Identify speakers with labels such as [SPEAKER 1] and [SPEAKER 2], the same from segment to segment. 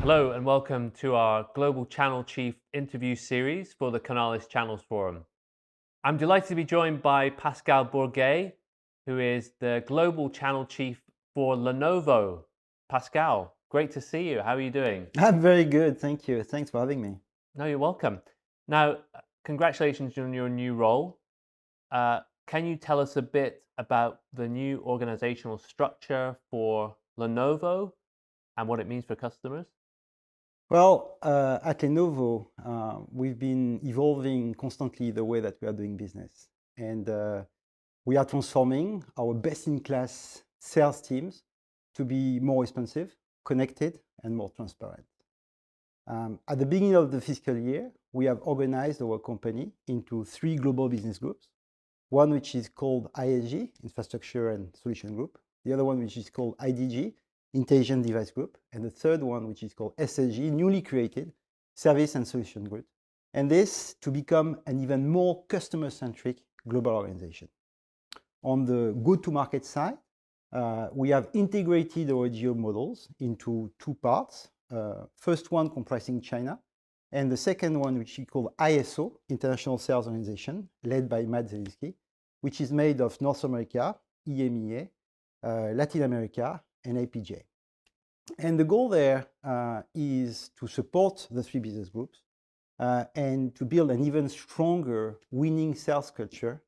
[SPEAKER 1] Hello and welcome to our Global Channel Chief interview series for the Canalys Channels Forum. I'm delighted to be joined by Pascal Bourguet, who is the Global Channel Chief for Lenovo. Pascal, great to see you. How are you doing?
[SPEAKER 2] I'm very good, thank you. Thanks for having me.
[SPEAKER 1] No, you're welcome. Now, congratulations on your new role. Can you tell us a bit about the new organizational structure for Lenovo and what it means for customers?
[SPEAKER 2] Well, at Lenovo, we've been evolving constantly the way that we are doing business. And we are transforming our best-in-class sales teams to be more responsive, connected, and more transparent. At the beginning of the fiscal year, we have organized our company into three global business groups. One which is called ISG, Infrastructure and Solution Group. The other one which is called IDG, Intelligent Device Group. And the third one which is called SSG, newly created, Service and Solution Group. And this to become an even more customer-centric global organization. On the go-to-market side, we have integrated our geo models into two parts. First one comprising China, and the second one, which we call ISO, International Sales Organization, led by Matt Zelinsky, which is made of North America, EMEA, Latin America, and APJ. And the goal there is to support the three business groups and to build an even stronger winning sales culture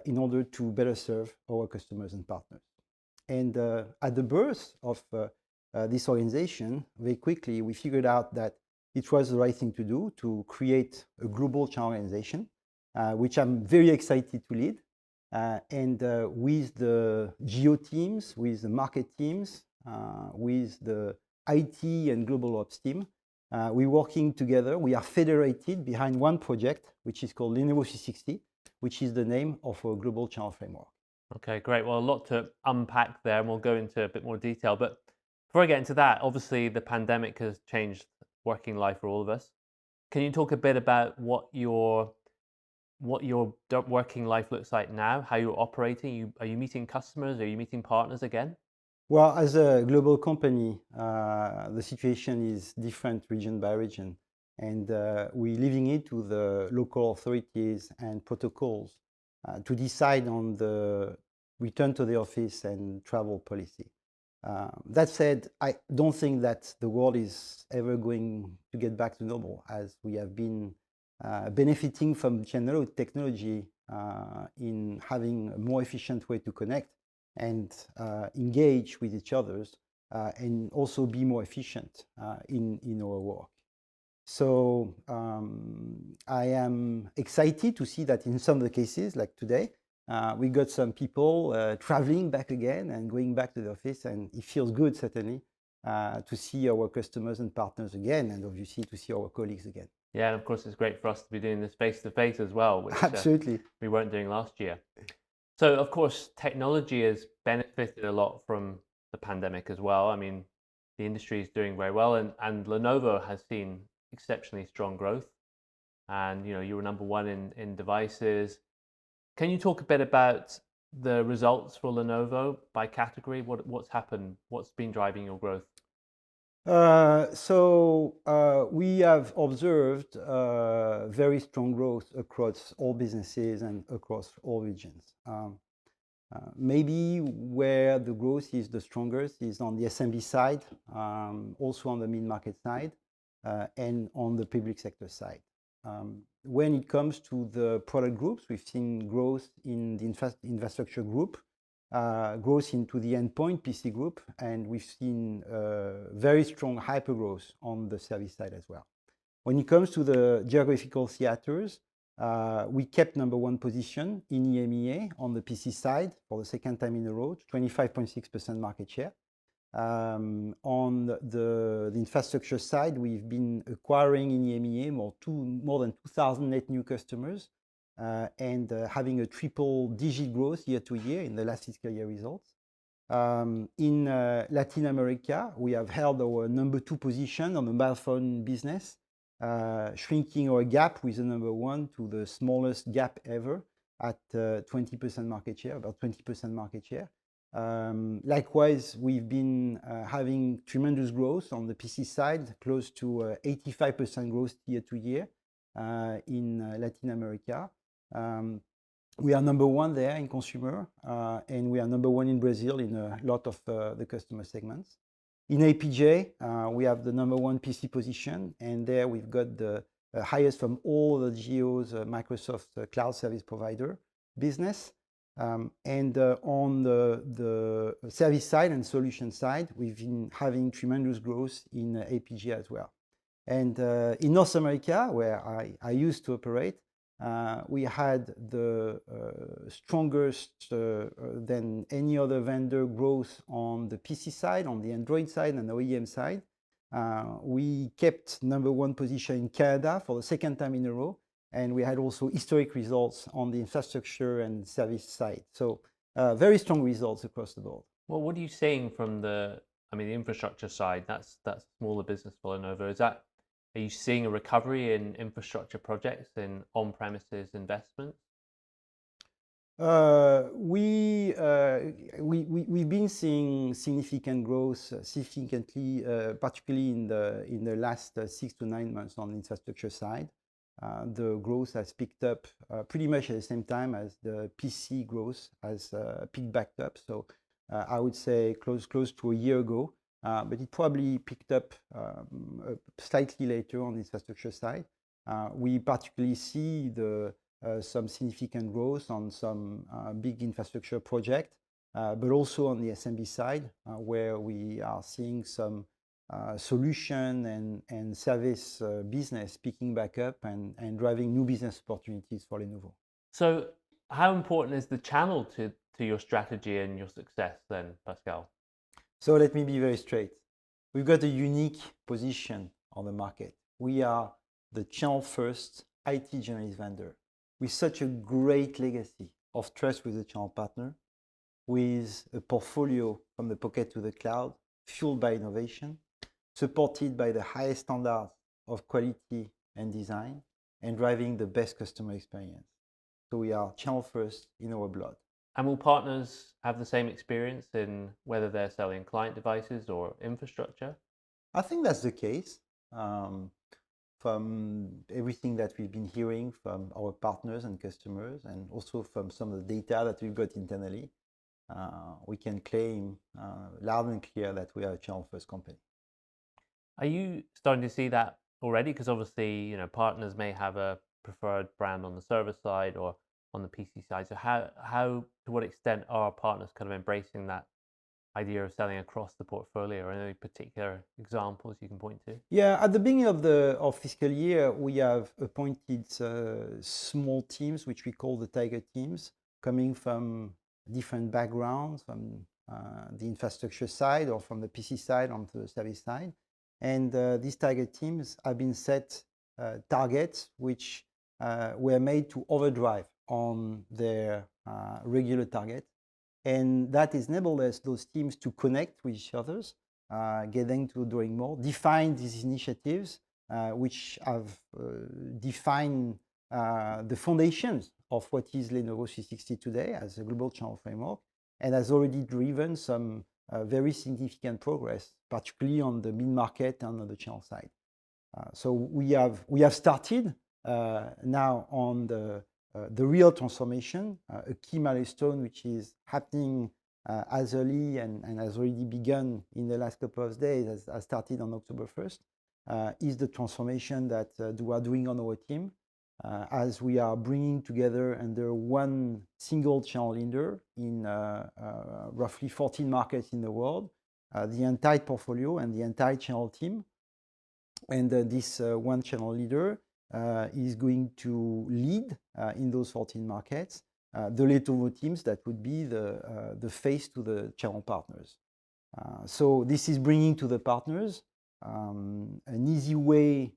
[SPEAKER 2] in order to better serve our customers and partners. And at the birth of this organization, very quickly, we figured out that it was the right thing to do to create a global channel organization, which I'm very excited to lead. And with the geo teams, with the market teams, with the IT and global ops team, we're working together. We are federated behind one project, which is called Lenovos 360, which is the name of our global channel framework.
[SPEAKER 1] Okay, great. Well, a lot to unpack there, and we'll go into a bit more detail. But before I get into that, obviously the pandemic has changed working life for all of us. Can you talk a bit about what your working life looks like now? How you're operating? Are you meeting customers? Are you meeting partners again?
[SPEAKER 2] Well, as a global company, the situation is different region by region, and we're leaving it to the local authorities and protocols to decide on the return to the office and travel policy. That said, I don't think that the world is ever going to get back to normal, as we have been benefiting from general technology in having a more efficient way to connect and engage with each other and also be more efficient in our work. So I am excited to see that in some of the cases, like today, we got some people traveling back again and going back to the office, and it feels good, certainly, to see our customers and partners again, and obviously to see our colleagues again.
[SPEAKER 1] Yeah, and of course it's great for us to be doing this face to face as well, which
[SPEAKER 2] Absolutely.
[SPEAKER 1] we weren't doing last year. So, of course, technology has benefited a lot from the pandemic as well. I mean, the industry is doing very well, and Lenovo has seen exceptionally strong growth. And you were number one in devices. Can you talk a bit about the results for Lenovo by category? What's happened? What's been driving your growth?
[SPEAKER 2] We have observed very strong growth across all businesses and across all regions. Maybe where the growth is the strongest is on the SMB side, also on the mid-market side, and on the public sector side. When it comes to the product groups, we've seen growth in the infrastructure group, growth into the endpoint PC group, and we've seen very strong hypergrowth on the service side as well. When it comes to the geographical theaters, we kept number one position in EMEA on the PC side for the second time in a row, 25.6% market share. On the infrastructure side, we've been acquiring in EMEA more than 2,000 net new customers and having a triple-digit growth year to year in the last fiscal year results. In Latin America, we have held our number two position on the mobile phone business, shrinking our gap with the number one to the smallest gap ever at 20% market share, about 20% market share. Likewise, we've been having tremendous growth on the PC side, close to 85% growth year to year in Latin America. We are number one there in consumer, and we are number one in Brazil in a lot of the customer segments. In APJ, we have the number one PC position, and there we've got the highest from all the geos, Microsoft cloud service provider business. And on the service side and solution side, we've been having tremendous growth in APJ as well. And in North America, where I used to operate, we had the strongest than any other vendor growth on the PC side, on the Android side and the OEM side. We kept number one position in Canada for the second time in a row, and we had also historic results on the infrastructure and service side. So very strong results across the board.
[SPEAKER 1] Well, what are you seeing from the infrastructure side? That's smaller business for Lenovo. Are you seeing a recovery in infrastructure projects in on-premises investments?
[SPEAKER 2] We've been seeing significant growth, particularly in the last 6 to 9 months on the infrastructure side. The growth has picked up pretty much at the same time as the PC growth has picked back up. So I would say close to a year ago, but it probably picked up slightly later on the infrastructure side. We particularly see some significant growth on some big infrastructure project, but also on the SMB side, where we are seeing some solution and service business picking back up and driving new business opportunities for Lenovo.
[SPEAKER 1] So how important is the channel to your strategy and your success then, Pascal?
[SPEAKER 2] So let me be very straight. We've got a unique position on the market. We are the channel first IT generalist vendor with such a great legacy of trust with the channel partner, with a portfolio from the pocket to the cloud, fueled by innovation, supported by the highest standards of quality and design, and driving the best customer experience. So we are channel first in our blood.
[SPEAKER 1] And will partners have the same experience in whether they're selling client devices or infrastructure?
[SPEAKER 2] I think that's the case. From everything that we've been hearing from our partners and customers, and also from some of the data that we've got internally, we can claim loud and clear that we are a channel first company.
[SPEAKER 1] Are you starting to see that already? Because obviously, partners may have a preferred brand on the server side or on the PC side. So how to what extent are partners kind of embracing that idea of selling across the portfolio, or any particular examples you can point to?
[SPEAKER 2] Yeah, at the beginning of fiscal year, we have appointed small teams, which we call the Tiger teams, coming from different backgrounds, from the infrastructure side or from the PC side onto the service side. And these target teams have been set targets which were made to overdrive on their regular target. And that has enabled those teams to connect with each other, getting to doing more, define these initiatives, which have defined the foundations of what is Lenovo 360 today as a global channel framework, and has already driven some very significant progress, particularly on the mid-market and on the channel side. So we have started now on the real transformation. A key milestone which is happening as early and has already begun in the last couple of days, has started on October 1st, is the transformation that we are doing on our team, as we are bringing together under one single channel leader in roughly 14 markets in the world, the entire portfolio and the entire channel team. And this one channel leader is going to lead in those 14 markets the Lenovo teams that would be the face to the channel partners. So this is bringing to the partners an easy way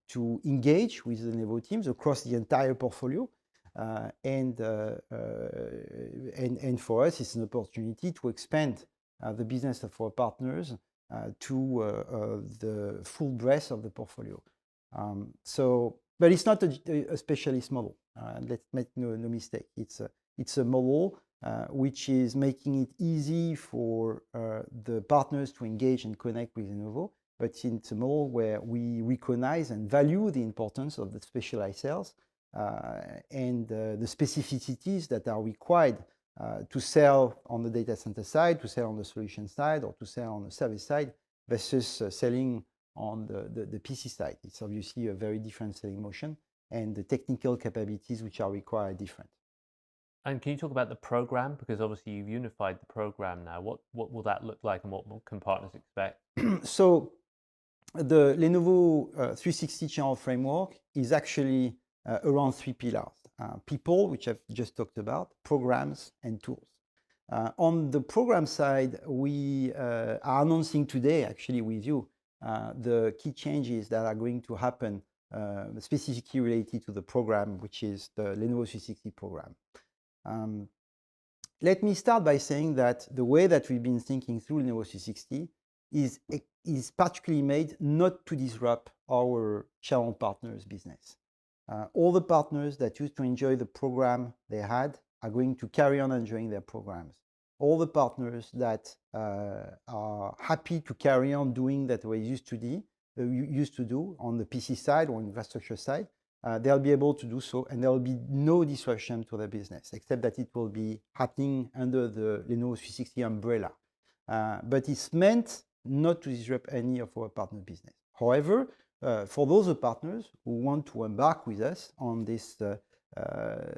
[SPEAKER 2] to engage with the Lenovo teams across the entire portfolio, and for us, it's an opportunity to expand the business of our partners to the full breadth of the portfolio. But it's not a specialist model. Let's make no mistake. It's a model which is making it easy for the partners to engage and connect with Lenovo. But it's a model where we recognize and value the importance of the specialized sales and the specificities that are required to sell on the data center side, to sell on the solution side, or to sell on the service side versus selling on the PC side. It's obviously a very different selling motion, and the technical capabilities which are required are different.
[SPEAKER 1] And can you talk about the program? Because obviously you've unified the program now. What will that look like, and what can partners expect?
[SPEAKER 2] So the Lenovo 360 channel framework is actually around three pillars. People, which I've just talked about, programs, and tools. On the program side, we are announcing today, actually with you, the key changes that are going to happen specifically related to the program, which is the Lenovo 360 program. Let me start by saying that the way that we've been thinking through Lenovo 360 is particularly made not to disrupt our channel partners' business. All the partners that used to enjoy the program they had are going to carry on enjoying their programs. All the partners that are happy to carry on doing that way used to do on the PC side or infrastructure side, they'll be able to do so, and there will be no disruption to their business, except that it will be happening under the Lenovo 360 umbrella. But it's meant not to disrupt any of our partner business. However, for those partners who want to embark with us on this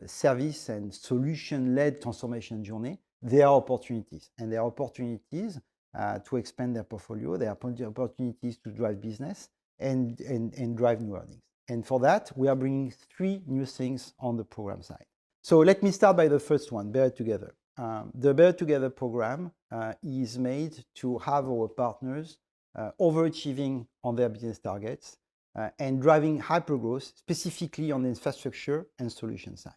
[SPEAKER 2] service and solution-led transformation journey, there are opportunities. And there are opportunities to expand their portfolio. There are opportunities to drive business and drive new earnings. And for that, we are bringing three new things on the program side. So let me start by the first one, Better Together. The Better Together program is made to have our partners overachieving on their business targets and driving hypergrowth, specifically on the infrastructure and solution side.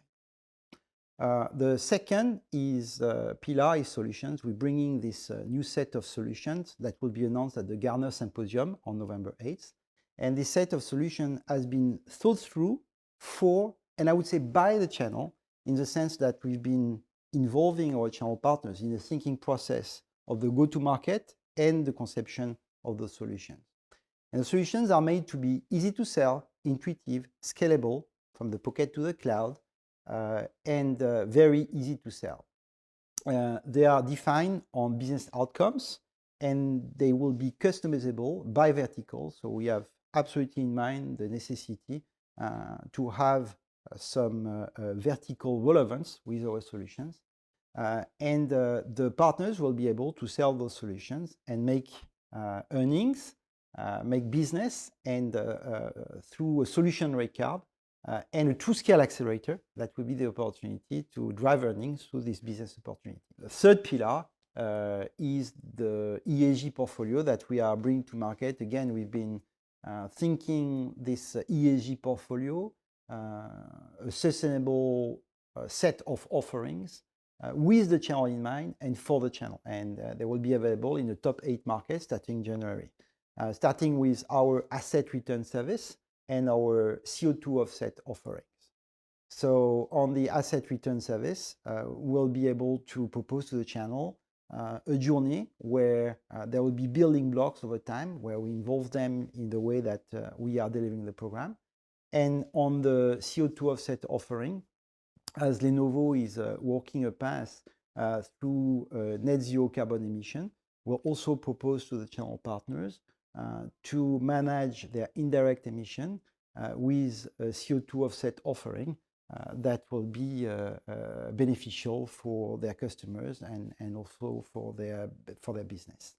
[SPEAKER 2] The second pillar is solutions. We're bringing this new set of solutions that will be announced at the Gartner Symposium on November 8th. And this set of solutions has been thought through for, and I would say by the channel, in the sense that we've been involving our channel partners in the thinking process of the go-to-market and the conception of those solutions. And the solutions are made to be easy to sell, intuitive, scalable, from the pocket to the cloud, and very easy to sell. They are defined on business outcomes, and they will be customizable by vertical. So we have absolutely in mind the necessity to have some vertical relevance with our solutions. And the partners will be able to sell those solutions and make earnings, make business, and through a solution rate card and a Truescale accelerator, that will be the opportunity to drive earnings through this business opportunity. The third pillar is the ESG portfolio that we are bringing to market. Again, we've been thinking this ESG portfolio, a sustainable set of offerings with the channel in mind and for the channel. And they will be available in the top 8 markets starting January, starting with our asset return service and our CO2 offset offerings. So on the asset return service, we'll be able to propose to the channel a journey where there will be building blocks over time, where we involve them in the way that we are delivering the program. And on the CO2 offset offering, as Lenovo is walking a path through net zero carbon emission, we'll also propose to the channel partners to manage their indirect emission with a CO2 offset offering that will be beneficial for their customers and also for their business.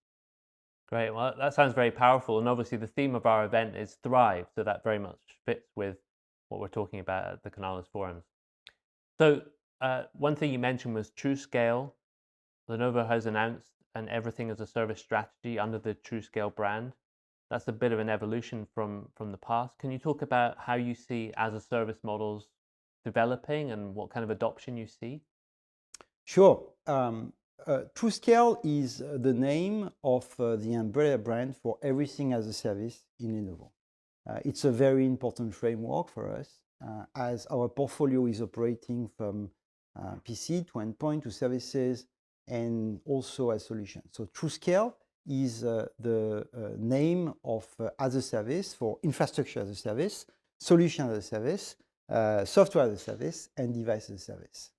[SPEAKER 1] Great. Well, that sounds very powerful. And obviously the theme of our event is Thrive. So that very much fits with what we're talking about at the Canalys forums. So one thing you mentioned was Truescale. Lenovo has announced an everything as a service strategy under the Truescale brand. That's a bit of an evolution from the past. Can you talk about how you see as a service models developing and what kind of adoption you see?
[SPEAKER 2] Sure. Truescale is the name of the umbrella brand for everything as a service in Lenovo. It's a very important framework for us as our portfolio is operating from PC to endpoint to services, and also as solutions. So Truescale is the name of as a service for infrastructure as a service, solution as a service, software as a service, and device as a service.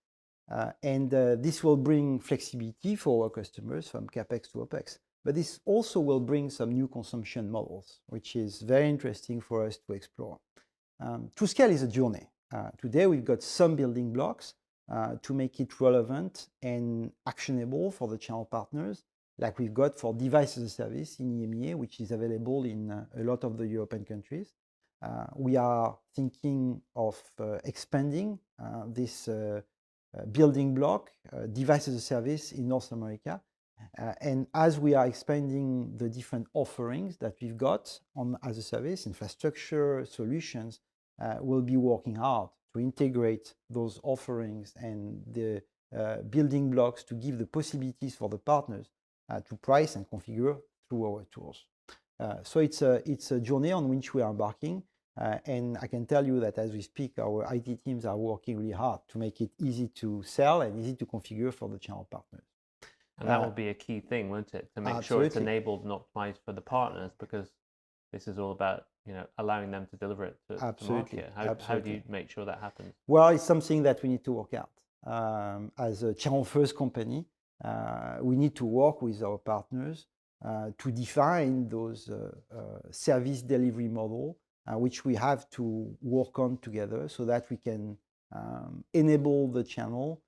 [SPEAKER 2] And this will bring flexibility for our customers from CapEx to OpEx. But this also will bring some new consumption models, which is very interesting for us to explore. Truescale is a journey. Today, we've got some building blocks to make it relevant and actionable for the channel partners, like we've got for device as a service in EMEA, which is available in a lot of the European countries. We are thinking of expanding this building block, device as a service in North America. And as we are expanding the different offerings that we've got on as a service, infrastructure, solutions, we'll be working hard to integrate those offerings and the building blocks to give the possibilities for the partners to price and configure through our tools. So it's a journey on which we are embarking. And I can tell you that as we speak, our IT teams are working really hard to make it easy to sell and easy to configure for the channel partners.
[SPEAKER 1] And that will be a key thing, won't it? To make
[SPEAKER 2] Absolutely.
[SPEAKER 1] sure it's enabled and optimized for the partners, because this is all about allowing them to deliver it to
[SPEAKER 2] Absolutely.
[SPEAKER 1] market. How do you make sure that happens?
[SPEAKER 2] Well, it's something that we need to work out. As a channel first company, we need to work with our partners to define those service delivery model, which we have to work on together so that we can enable the channel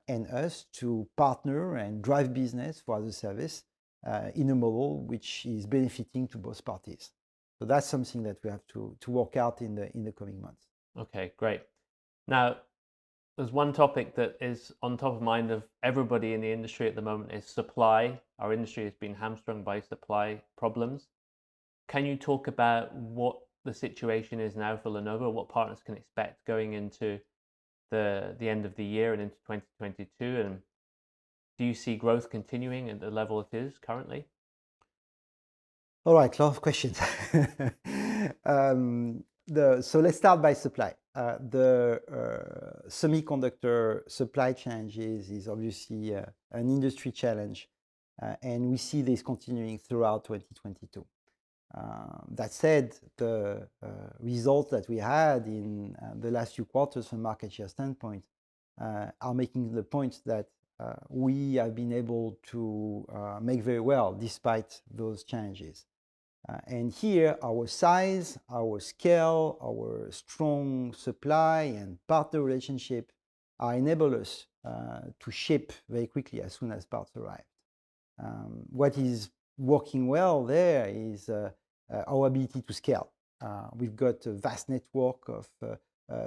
[SPEAKER 2] and us to partner and drive business for as a service in a model which is benefiting to both parties. So that's something that we have to work out in the coming months.
[SPEAKER 1] Okay, great. Now, there's one topic that is on top of mind of everybody in the industry at the moment is supply. Our industry has been hamstrung by supply problems. Can you talk about what the situation is now for Lenovo, what partners can expect going into the end of the year and into 2022? And do you see growth continuing at the level it is currently?
[SPEAKER 2] All right, lot of questions. So let's start by supply. The semiconductor supply challenges is obviously an industry challenge, and we see this continuing throughout 2022. That said, the results that we had in the last few quarters from market share standpoint are making the point that we have been able to make very well despite those challenges. And here, our size, our scale, our strong supply and partner relationship are enable us to ship very quickly as soon as parts arrive. What is working well there is our ability to scale. We've got a vast network of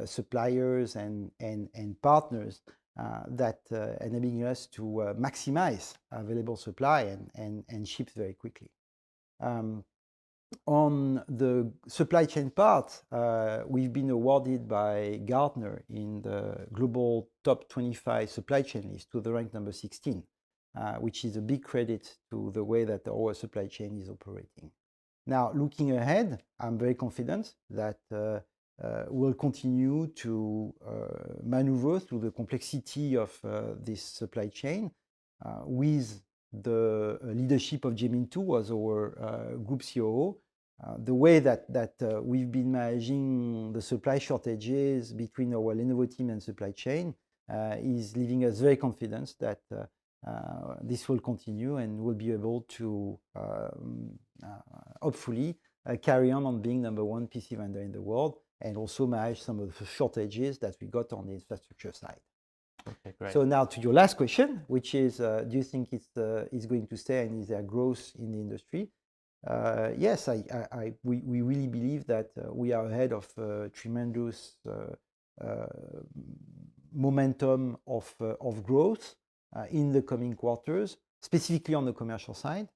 [SPEAKER 2] suppliers and partners that enabling us to maximize available supply and ship very quickly. On the supply chain part, we've been awarded by Gartner in the global top 25 supply chain list to the rank number 16, which is a big credit to the way that our supply chain is operating. Now, looking ahead, I'm very confident that we'll continue to maneuver through the complexity of this supply chain with the leadership of Jamin Tu as our group COO. The way that we've been managing the supply shortages between our Lenovo team and supply chain is leaving us very confident that this will continue and we'll be able to hopefully carry on being number one PC vendor in the world and also manage some of the shortages that we got on the infrastructure side.
[SPEAKER 1] Okay, great.
[SPEAKER 2] So now to your last question, which is, do you think it's going to stay and is there growth in the industry? Yes, we really believe that we are ahead of tremendous momentum of growth in the coming quarters, specifically on the commercial side.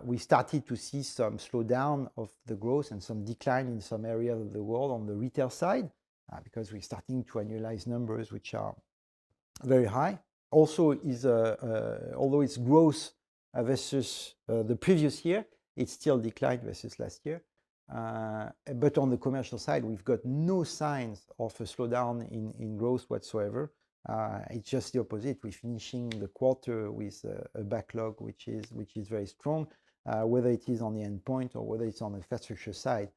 [SPEAKER 2] We started to see some slowdown of the growth and some decline in some areas of the world on the retail side because we're starting to annualize numbers which are very high. Also, although it's growth versus the previous year, it's still declined versus last year. But on the commercial side, we've got no signs of a slowdown in growth whatsoever. It's just the opposite. We're finishing the quarter with a backlog which is very strong, whether it is on the endpoint or whether it's on the infrastructure side.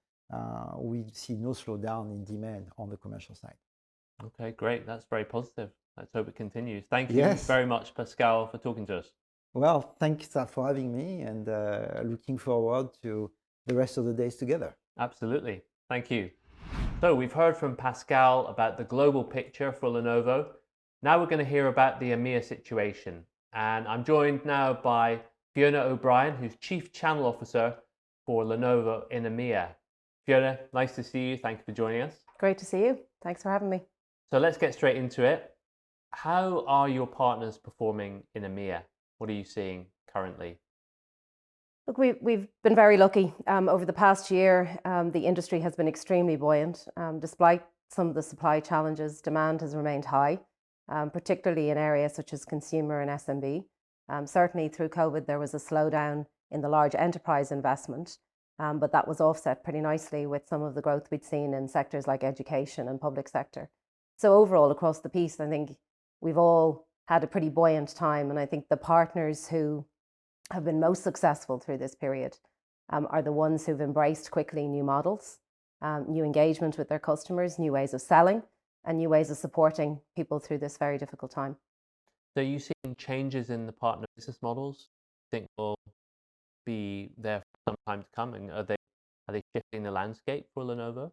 [SPEAKER 2] We see no slowdown in demand on the commercial side.
[SPEAKER 1] Okay, great. That's very positive. Let's hope it continues. Thank you
[SPEAKER 2] Yes.
[SPEAKER 1] very much, Pascal, for talking to us.
[SPEAKER 2] Well, thanks for having me, and looking forward to the rest of the days together.
[SPEAKER 1] Absolutely. Thank you. So we've heard from Pascal about the global picture for Lenovo. Now we're going to hear about the EMEA situation. And I'm joined now by Fiona O'Brien, who's Chief Channel Officer for Lenovo in EMEA. Fiona, nice to see you. Thank you for joining us.
[SPEAKER 3] Great to see you. Thanks for having me.
[SPEAKER 1] So let's get straight into it. How are your partners performing in EMEA? What are you seeing currently?
[SPEAKER 3] Look, we've been very lucky. Over the past year, the industry has been extremely buoyant. Despite some of the supply challenges, demand has remained high, particularly in areas such as consumer and SMB. Certainly through COVID, there was a slowdown in the large enterprise investment, but that was offset pretty nicely with some of the growth we'd seen in sectors like education and public sector. So overall, across the piece, I think we've all had a pretty buoyant time. And I think the partners who have been most successful through this period are the ones who've embraced quickly new models, new engagement with their customers, new ways of selling, and new ways of supporting people through this very difficult time.
[SPEAKER 1] So are you seeing changes in the partner business models? Do you think will be there for some time to come? And are they shifting the landscape for Lenovo?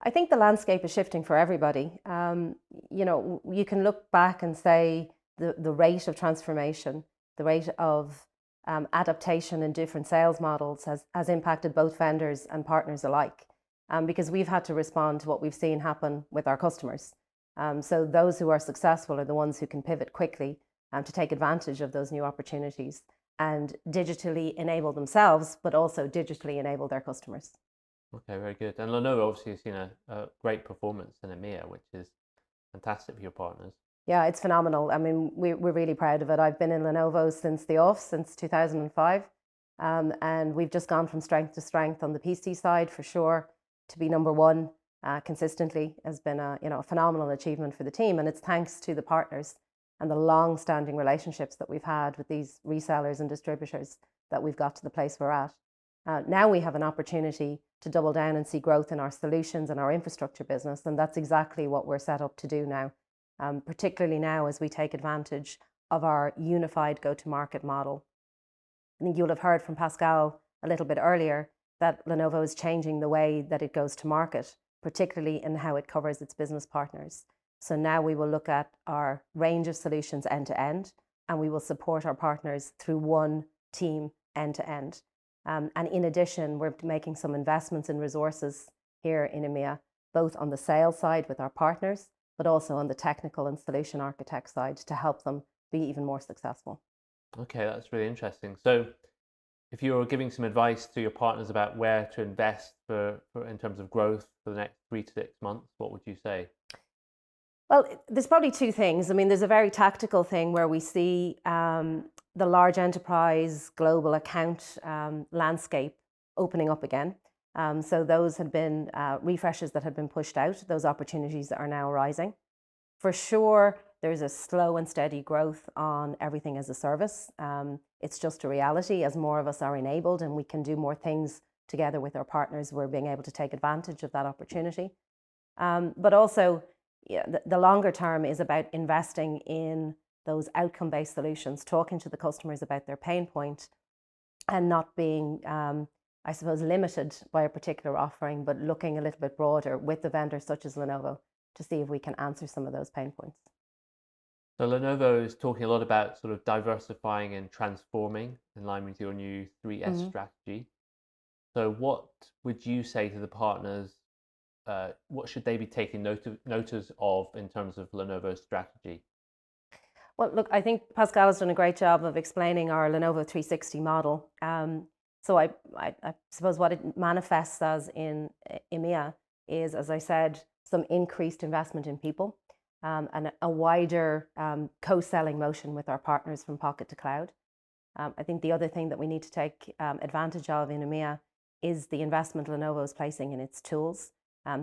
[SPEAKER 3] I think the landscape is shifting for everybody. You can look back and say the rate of transformation, the rate of adaptation in different sales models has impacted both vendors and partners alike, because we've had to respond to what we've seen happen with our customers. So those who are successful are the ones who can pivot quickly to take advantage of those new opportunities and digitally enable themselves, but also digitally enable their customers.
[SPEAKER 1] Okay, very good. And Lenovo obviously has seen a great performance in EMEA, which is fantastic for your partners.
[SPEAKER 3] Yeah, it's phenomenal. I mean, we're really proud of it. I've been in Lenovos since the off, since 2005. And we've just gone from strength to strength on the PC side, for sure. To be number one consistently has been a phenomenal achievement for the team. And it's thanks to the partners and the long-standing relationships that we've had with these resellers and distributors that we've got to the place we're at. Now we have an opportunity to double down and see growth in our solutions and our infrastructure business. And that's exactly what we're set up to do now. Particularly now as we take advantage of our unified go-to-market model. I think you'll have heard from Pascal a little bit earlier that Lenovo is changing the way that it goes to market, particularly in how it covers its business partners. So now we will look at our range of solutions end to end, and we will support our partners through one team end to end. And in addition, we're making some investments in resources here in EMEA, both on the sales side with our partners, but also on the technical and solution architect side to help them be even more successful.
[SPEAKER 1] Okay, that's really interesting. So if you're giving some advice to your partners about where to invest for in terms of growth for the next 3 to 6 months, what would you say?
[SPEAKER 3] Well, there's probably two things. I mean, there's a very tactical thing where we see the large enterprise global account landscape opening up again. So those had been refreshes that had been pushed out. Those opportunities are now arising. For sure, there's a slow and steady growth on everything as a service. It's just a reality. As more of us are enabled and we can do more things together with our partners, we're being able to take advantage of that opportunity. But also, the longer term is about investing in those outcome-based solutions, talking to the customers about their pain point and not being I suppose, limited by a particular offering, but looking a little bit broader with the vendors such as Lenovo to see if we can answer some of those pain points.
[SPEAKER 1] So Lenovo is talking a lot about sort of diversifying and transforming in line with your new 3S strategy. So what would you say to the partners? What should they be taking notice of in terms of Lenovo's strategy?
[SPEAKER 3] Well, look, I think Pascal has done a great job of explaining our Lenovo 360 model. So I suppose what it manifests as in EMEA is, as I said, some increased investment in people and a wider co-selling motion with our partners from pocket to cloud. I think the other thing that we need to take advantage of in EMEA is the investment Lenovo is placing in its tools.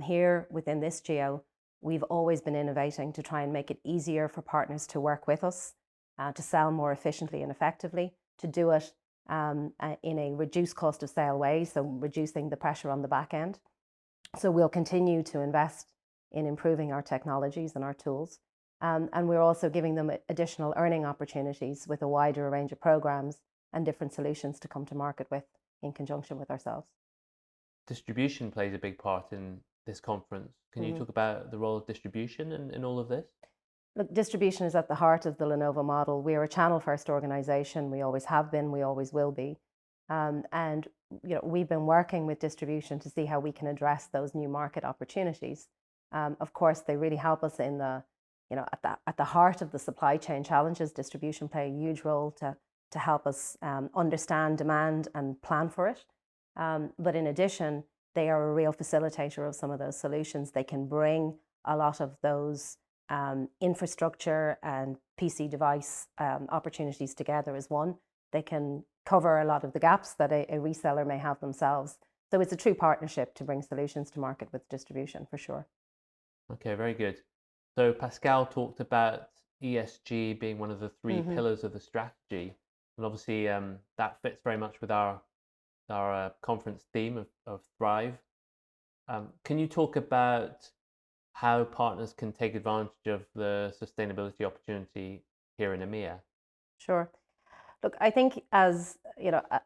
[SPEAKER 3] Here within this geo, we've always been innovating to try and make it easier for partners to work with us, to sell more efficiently and effectively, to do it in a reduced cost of sale way, so reducing the pressure on the back end. So we'll continue to invest in improving our technologies and our tools. And we're also giving them additional earning opportunities with a wider range of programs and different solutions to come to market with in conjunction with ourselves.
[SPEAKER 1] Distribution plays a big part in this conference. Can you talk about the role of distribution in all of this?
[SPEAKER 3] Look, distribution is at the heart of the Lenovo model. We are a channel-first organization. We always have been. We always will be. And we've been working with distribution to see how we can address those new market opportunities. Of course, they really help us in the, at the heart of the supply chain challenges. Distribution play a huge role to help us understand demand and plan for it. But in addition, they are a real facilitator of some of those solutions. They can bring a lot of those infrastructure and PC device opportunities together as one. They can cover a lot of the gaps that a reseller may have themselves. So it's a true partnership to bring solutions to market with distribution, for sure.
[SPEAKER 1] Okay, very good. So Pascal talked about ESG being one of the three pillars of the strategy. And obviously that fits very much with our conference theme of Thrive. Can you talk about how partners can take advantage of the sustainability opportunity here in EMEA?
[SPEAKER 3] Sure. Look, I think as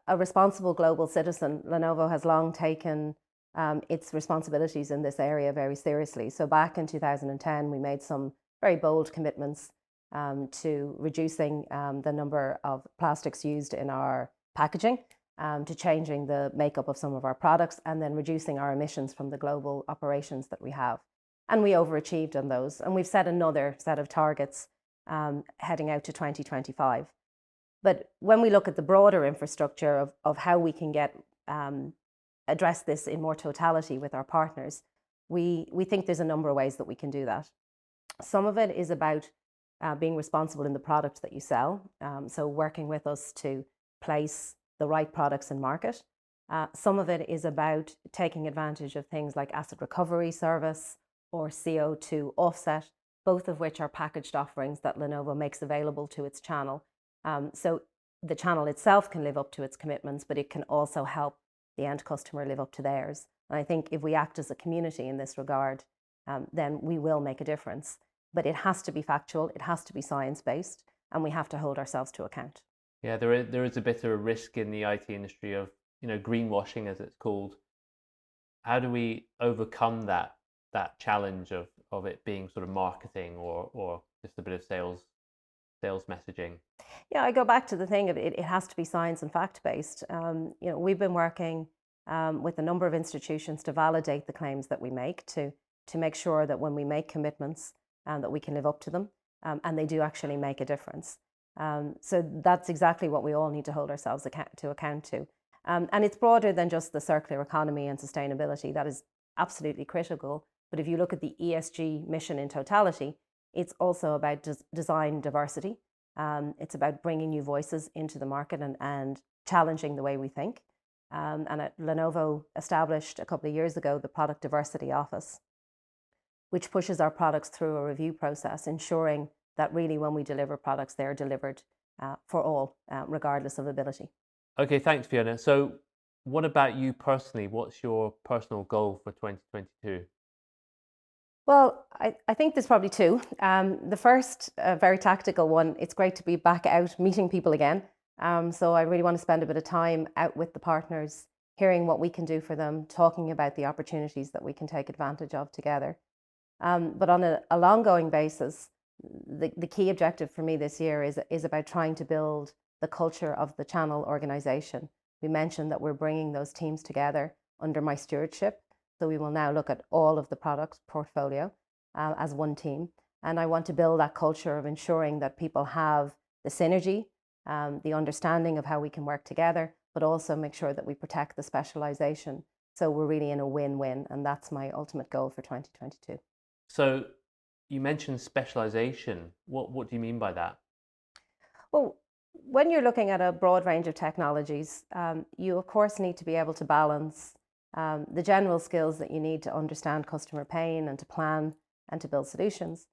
[SPEAKER 3] a responsible global citizen, Lenovo has long taken its responsibilities in this area very seriously. So back in 2010, we made some very bold commitments to reducing the number of plastics used in our packaging, to changing the makeup of some of our products, and then reducing our emissions from the global operations that we have. And we overachieved on those. And we've set another set of targets heading out to 2025. But when we look at the broader infrastructure of how we can address this in more totality with our partners, we think there's a number of ways that we can do that. Some of it is about being responsible in the product that you sell. So working with us to place the right products in market. Some of it is about taking advantage of things like asset recovery service or CO2 offset, both of which are packaged offerings that Lenovo makes available to its channel. So the channel itself can live up to its commitments, but it can also help the end customer live up to theirs. And I think if we act as a community in this regard, then we will make a difference. But it has to be factual, it has to be science-based, and we have to hold ourselves to account.
[SPEAKER 1] Yeah, there is a bit of a risk in the IT industry of, greenwashing, as it's called. How do we overcome that challenge of it being sort of marketing or just a bit of sales messaging?
[SPEAKER 3] Yeah, I go back to the thing of it has to be science and fact-based. We've been working with a number of institutions to validate the claims that we make, to make sure that when we make commitments, that we can live up to them, and they do actually make a difference. So that's exactly what we all need to hold ourselves to account to. And it's broader than just the circular economy and sustainability. That is absolutely critical. But if you look at the ESG mission in totality, it's also about design diversity. It's about bringing new voices into the market and challenging the way we think. And Lenovo established a couple of years ago the Product Diversity Office, which pushes our products through a review process, ensuring that really when we deliver products, they're delivered for all, regardless of ability.
[SPEAKER 1] Okay, thanks, Fiona. So what about you personally? What's your personal goal for 2022?
[SPEAKER 3] Well, I think there's probably two. The first, very tactical one, it's great to be back out meeting people again. So I really want to spend a bit of time out with the partners, hearing what we can do for them, talking about the opportunities that we can take advantage of together. But on a long-going basis, the key objective for me this year is about trying to build the culture of the channel organization. We mentioned that we're bringing those teams together under my stewardship. So we will now look at all of the product portfolio as one team. And I want to build that culture of ensuring that people have the synergy, the understanding of how we can work together, but also make sure that we protect the specialization. So we're really in a win-win. And that's my ultimate goal for 2022.
[SPEAKER 1] So you mentioned specialization. What do you mean by that?
[SPEAKER 3] Well, when you're looking at a broad range of technologies, you of course need to be able to balance the general skills that you need to understand customer pain and to plan and to build solutions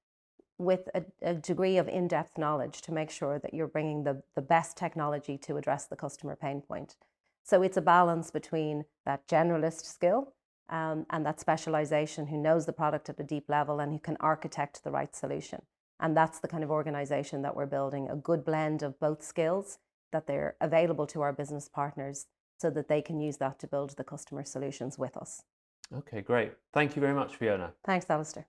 [SPEAKER 3] with a degree of in-depth knowledge to make sure that you're bringing the best technology to address the customer pain point. So it's a balance between that generalist skill and that specialization, who knows the product at a deep level and who can architect the right solution. And that's the kind of organization that we're building, a good blend of both skills, that they're available to our business partners so that they can use that to build the customer solutions with us.
[SPEAKER 1] Okay, great. Thank you very much, Fiona.
[SPEAKER 3] Thanks, Alistair.